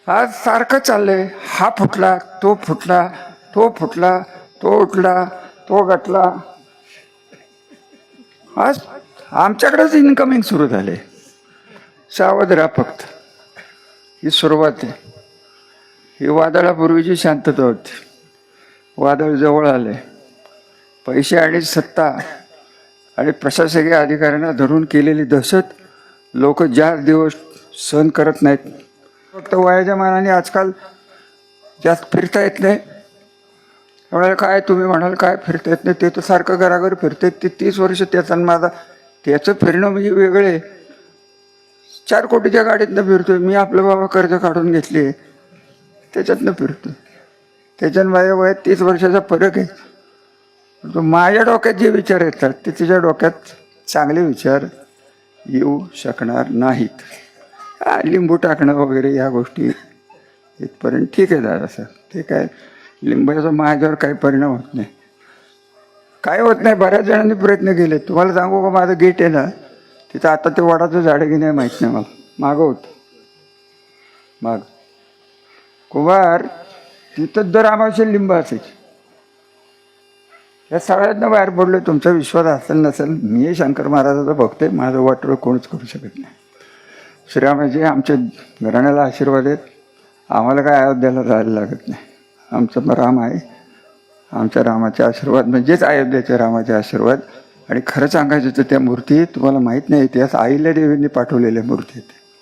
आज सारखं चाललंय, हा फुटला, तो फुटला, तो फुटला, तो उठला, तो गटला. आज आमच्याकडेच इन्कमिंग सुरू झाले. सावध राहा फक्त, ही सुरुवात आहे. ही वादळापूर्वीची शांतता होती. वादळ जवळ आले. पैसे आणि सत्ता आणि प्रशासकीय अधिकाऱ्यांना धरून केलेली दहशत लोक ज्या दिवस सहन करत नाहीत. फक्त वयाच्या मानाने आजकाल जास्त फिरता येत नाही. त्यामुळे काय तुम्ही म्हणाल काय फिरता येत नाही, ते तर सारखं घराघर फिरते. ते 30 वर्ष त्याचा माझा त्याचं फिरणं म्हणजे वेगळे. 4 कोटीच्या गाडीतनं फिरतोय मी. आपलं बाबा कर्ज काढून घेतली आहे, त्याच्यातनं फिरतोय. त्याच्यात माझ्या वयात 30 वर्षाचा फरक आहे. तो माझ्या डोक्यात जे विचार येतात ते तिच्या डोक्यात चांगले विचार येऊ शकणार नाहीत. लिंबू टाकणं वगैरे या गोष्टी इथपर्यंत ठीक आहे दादा सर. ते काय लिंबाचा माझ्यावर काही परिणाम होत नाही, काय होत नाही. बऱ्याच जणांनी प्रयत्न केले. तुम्हाला सांगू का, माझं गेट आहे ना तिथं आता ते वडाचं झाड की नाही माहीत नाही मला. मागं होतं माग कुंभार, तिथं दर आमावश्य लिंब असायची. या सगळ्यांना बाहेर पडलो. तुमचा विश्वास असेल नसेल, मी शंकर महाराजाचा भक्त आहे. माझं वाटोळं कोणच करू शकत नाही. श्रीरामाचे आमच्या घराण्याला आशीर्वाद आहेत. आम्हाला काय अयोध्याला जायला लागत नाही. आमचा राम आहे. आमच्या रामाचे आशीर्वाद म्हणजेच अयोध्याच्या रामाचे आशीर्वाद. आणि खरं सांगायचं तर त्या मूर्ती तुम्हाला माहीत नाही, इतिहास अहिल्यादेवींनी पाठवलेल्या मूर्ती आहेत.